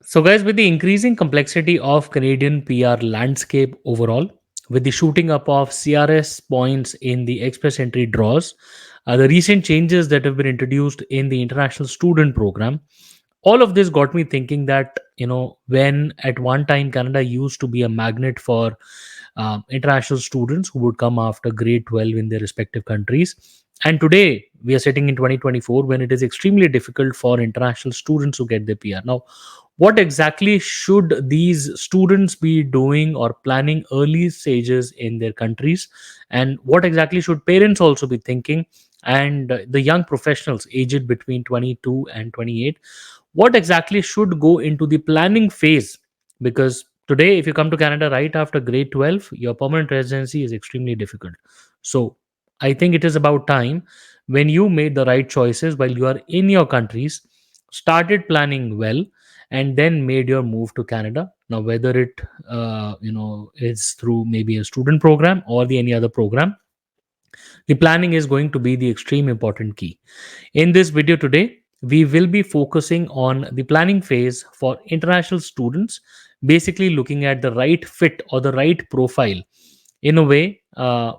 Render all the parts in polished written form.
So, guys, with the increasing complexity of Canadian PR landscape overall, with the shooting up of CRS points in the express entry draws, the recent changes that have been introduced in the international student program, all of this got me thinking that, when at one time Canada used to be a magnet for international students who would come after grade 12 in their respective countries. And today we are sitting in 2024 when it is extremely difficult for international students to get their PR. Now, what exactly should these students be doing or planning early stages in their countries? And what exactly should parents also be thinking? And the young professionals aged between 22 and 28, what exactly should go into the planning phase? Because today, if you come to Canada right after grade 12, your permanent residency is extremely difficult. So I think it is about time when you made the right choices while you are in your countries, started planning well, and then made your move to Canada. Now, whether it is through maybe a student program or the any other program, the planning is going to be the extreme important key. In this video today, we will be focusing on the planning phase for international students, basically looking at the right fit or the right profile in a way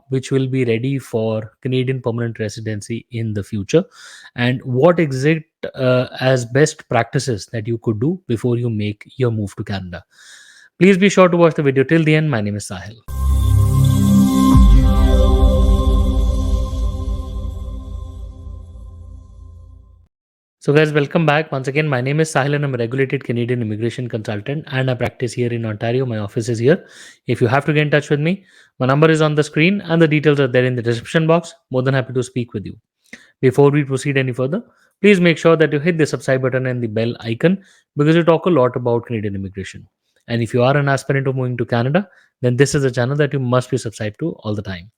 which will be ready for Canadian permanent residency in the future, and what exact as best practices that you could do before you make your move to Canada. Please be sure to watch the video till the end. My name is Sahil. So, guys, welcome back. Once again, my name is Sahil and I'm a regulated Canadian immigration consultant and I practice here in Ontario. My office is here. If you have to get in touch with me, my number is on the screen and the details are there in the description box. More than happy to speak with you. Before we proceed any further, please make sure that you hit the subscribe button and the bell icon because we talk a lot about Canadian immigration. And if you are an aspirant of moving to Canada, then this is a channel that you must be subscribed to all the time.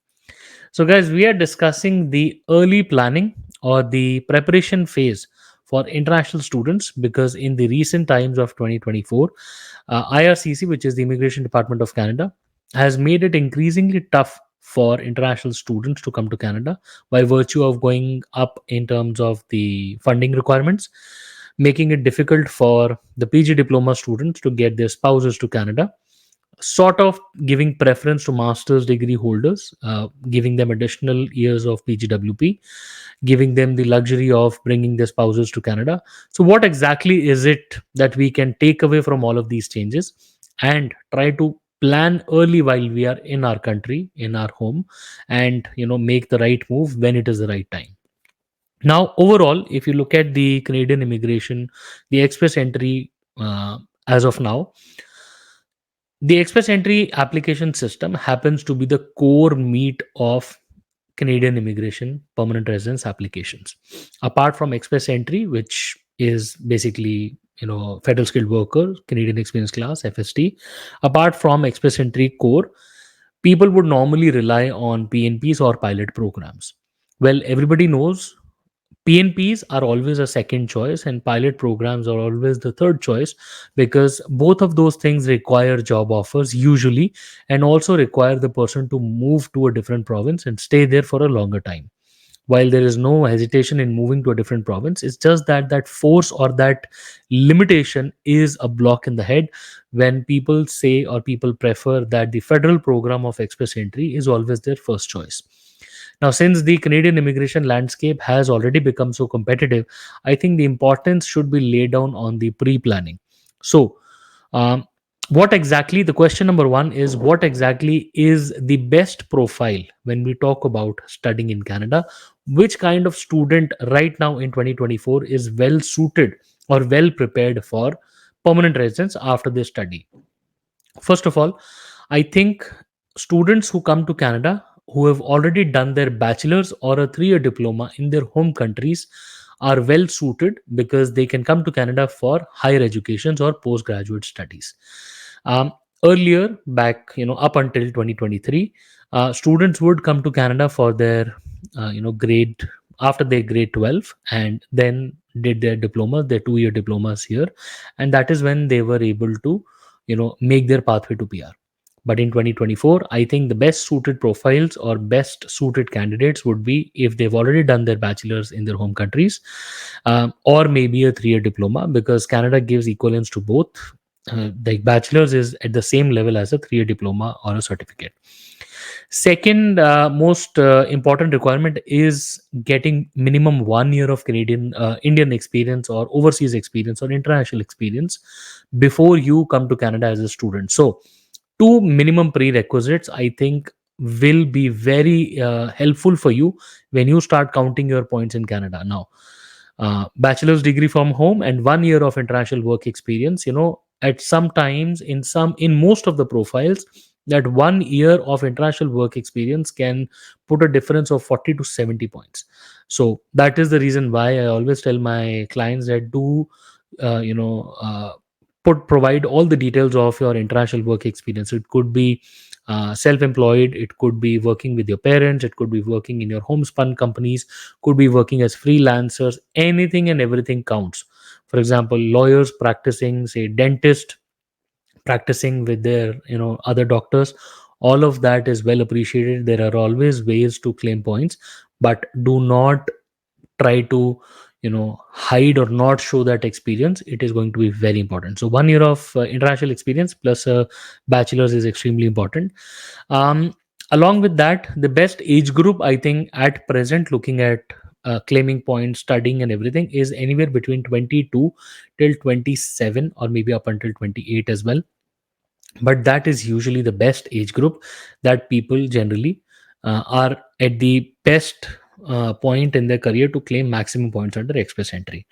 So, guys, we are discussing the early planning or the preparation phase for international students because in the recent times of 2024, IRCC, which is the Immigration Department of Canada, has made it increasingly tough for international students to come to Canada by virtue of going up in terms of the funding requirements, making it difficult for the PG diploma students to get their spouses to Canada, sort of giving preference to master's degree holders, giving them additional years of PGWP, giving them the luxury of bringing their spouses to Canada. So, what exactly is it that we can take away from all of these changes and try to plan early while we are in our country, in our home, and make the right move when it is the right time? Now, overall, if you look at the Canadian immigration, the express entry as of now, the express entry application system happens to be the core meat of Canadian immigration permanent residence applications. Apart from express entry, which is basically federal skilled worker, Canadian experience class (FST), apart from express entry core, people would normally rely on PNPs or pilot programs. Well, everybody knows PNPs are always a second choice and pilot programs are always the third choice because both of those things require job offers usually and also require the person to move to a different province and stay there for a longer time. While there is no hesitation in moving to a different province, it's just that that force or that limitation is a block in the head when people say or people prefer that the federal program of express entry is always their first choice. Now, since the Canadian immigration landscape has already become so competitive, I think the importance should be laid down on the pre planning. So, um, what exactly, the question number one is what exactly is the best profile when we talk about studying in Canada? Which kind of student right now in 2024 is well suited or well prepared for permanent residence after they study? First of all, I think students who come to Canada who have already done their bachelor's or a 3-year diploma in their home countries are well suited because they can come to Canada for higher educations or postgraduate studies. Um, Earlier, back up until 2023, students would come to Canada for their grade after their grade 12 and then did their diplomas, their 2-year diplomas here, and that is when they were able to make their pathway to PR. But in 2024, I think the best suited profiles or best suited candidates would be if they've already done their bachelor's in their home countries, or maybe a 3-year diploma, because Canada gives equivalence to both. The bachelor's is at the same level as a 3-year diploma or a certificate. Second most important requirement is getting minimum 1 year of Canadian Indian experience or overseas experience or international experience before you come to Canada as a student. So two minimum prerequisites, I think, will be very helpful for you when you start counting your points in Canada. Now, bachelor's degree from home and 1 year of international work experience, at some times in most of the profiles, that 1 year of international work experience can put a difference of 40 to 70 points. So that is the reason why I always tell my clients that do uh, you know uh, provide all the details of your international work experience. It could be self-employed, it could be working with your parents, it could be working in your homespun companies, could be working as freelancers. Anything and everything counts. For example, lawyers practicing, say dentist practicing with their other doctors, all of that is well appreciated. There are always ways to claim points, but do not try to hide or not show that experience. It is going to be very important. So 1 year of international experience plus a bachelor's is extremely important. um, Along with that, the best age group, I think, at present, looking at claiming points, studying and everything, is anywhere between 22 till 27 or maybe up until 28 as well. But that is usually the best age group that people generally are at the best point in their career to claim maximum points under express entry.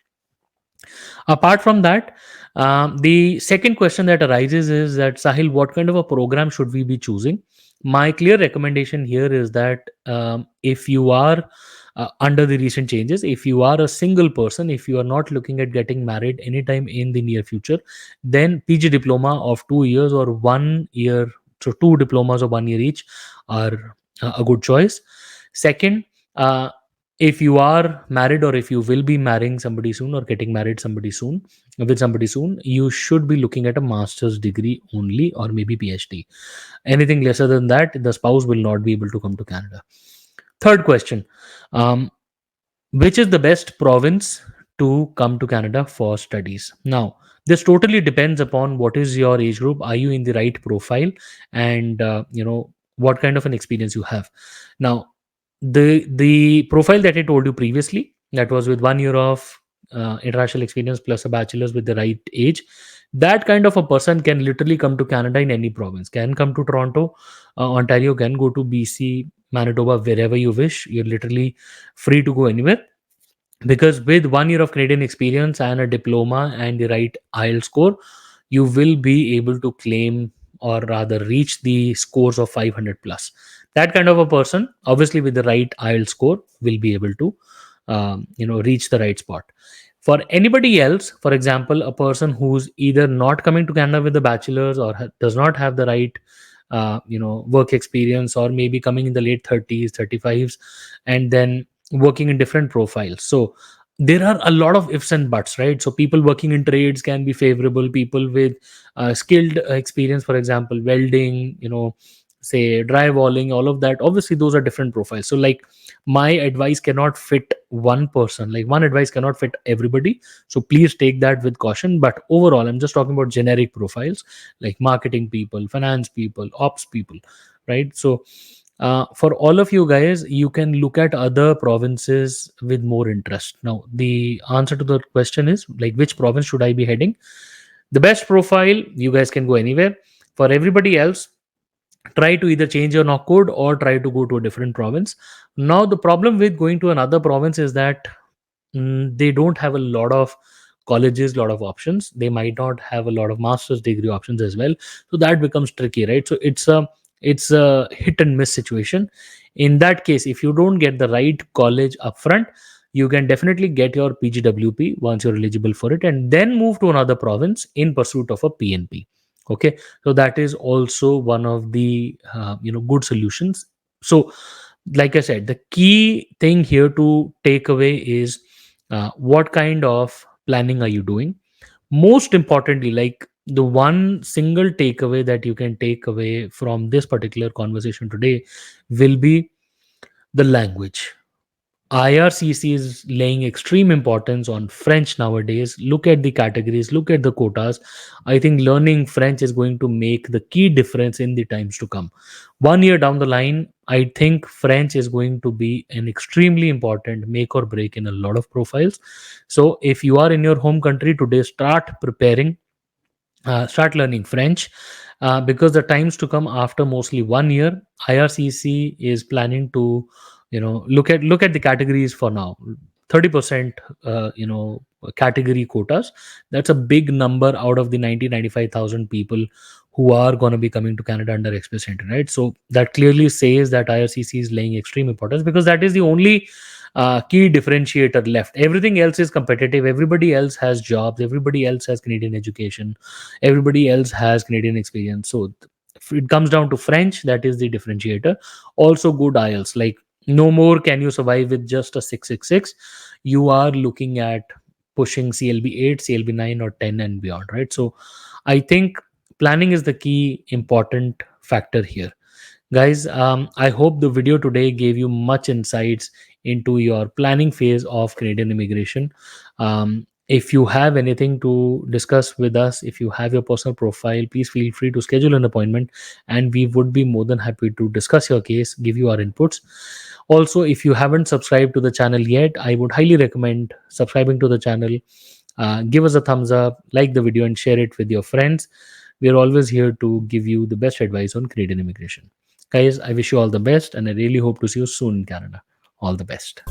Apart from that, the second question that arises is that, Sahil, what kind of a program should we be choosing? My clear recommendation here is that, if you are under the recent changes, if you are a single person, if you are not looking at getting married anytime in the near future, then PG diploma of 2 years or 1 year, so two diplomas of 1 year each, are a good choice. Second, uh, if you are married or if you will be marrying somebody soon or getting married somebody soon with somebody soon, you should be looking at a master's degree only or maybe PhD. Anything lesser than that, the spouse will not be able to come to Canada. Third question, um, which is the best province to come to Canada for studies? Now, this totally depends upon what is your age group. Are you in the right profile? And what kind of an experience you have. Now, the profile that I told you previously, that was with 1 year of international experience plus a bachelor's with the right age, that kind of a person can literally come to Canada in any province, can come to Toronto, Ontario, can go to BC, Manitoba, wherever you wish. You're literally free to go anywhere, because with 1 year of Canadian experience and a diploma and the right IELTS score, you will be able to claim, or rather reach, the scores of 500 plus. That kind of a person, obviously with the right IELTS score, will be able to reach the right spot. For anybody else, for example, a person who's either not coming to Canada with a bachelor's or does not have the right work experience, or maybe coming in the late 30s 35s and then working in different profiles. So there are a lot of ifs and buts, right? So people working in trades can be favorable. People with skilled experience, for example, welding, say drywalling, all of that, obviously those are different profiles. So like, my advice cannot fit one person, like one advice cannot fit everybody. So please take that with caution. But overall, I'm just talking about generic profiles, like marketing people, finance people, ops people, right? So for all of you guys, you can look at other provinces with more interest. Now, the answer to the question is, like, which province should I be heading? The best profile, you guys can go anywhere. For everybody else, try to either change your knock code or try to go to a different province. Now, the problem with going to another province is that they don't have a lot of colleges, lot of options. They might not have a lot of master's degree options as well. So that becomes tricky, right? So it's a hit and miss situation. In that case, if you don't get the right college upfront, you can definitely get your PGWP once you're eligible for it, and then move to another province in pursuit of a PNP. Okay, so that is also one of the good solutions. So, like I said, the key thing here to take away is, what kind of planning are you doing? Most importantly, like, the one single takeaway that you can take away from this particular conversation today will be the language. IRCC is laying extreme importance on French nowadays. Look at the categories, look at the quotas. I think learning French is going to make the key difference in the times to come. 1 year down the line, I think French is going to be an extremely important make or break in a lot of profiles. So, if you are in your home country today, start preparing, start learning French, because the times to come after mostly 1 year, IRCC is planning to, look at the categories for now. 30%, category quotas. That's a big number out of the 95,000 people who are going to be coming to Canada under express entry, right? So that clearly says that IRCC is laying extreme importance, because that is the only key differentiator left. Everything else is competitive. Everybody else has jobs. Everybody else has Canadian education. Everybody else has Canadian experience. So if it comes down to French, that is the differentiator. Also, good IELTS. Like, no more can you survive with just a 666. You are looking at pushing CLB 8, CLB 9, or 10 and beyond, right? So I think planning is the key important factor here. Guys, I hope the video today gave you much insights into your planning phase of Canadian immigration. If you have anything to discuss with us, if you have your personal profile, please feel free to schedule an appointment, and we would be more than happy to discuss your case, give you our inputs. Also, if you haven't subscribed to the channel yet, I would highly recommend subscribing to the channel. Give us a thumbs up, like the video, and share it with your friends. We are always here to give you the best advice on Canadian immigration. Guys, I wish you all the best, and I really hope to see you soon in Canada. All the best.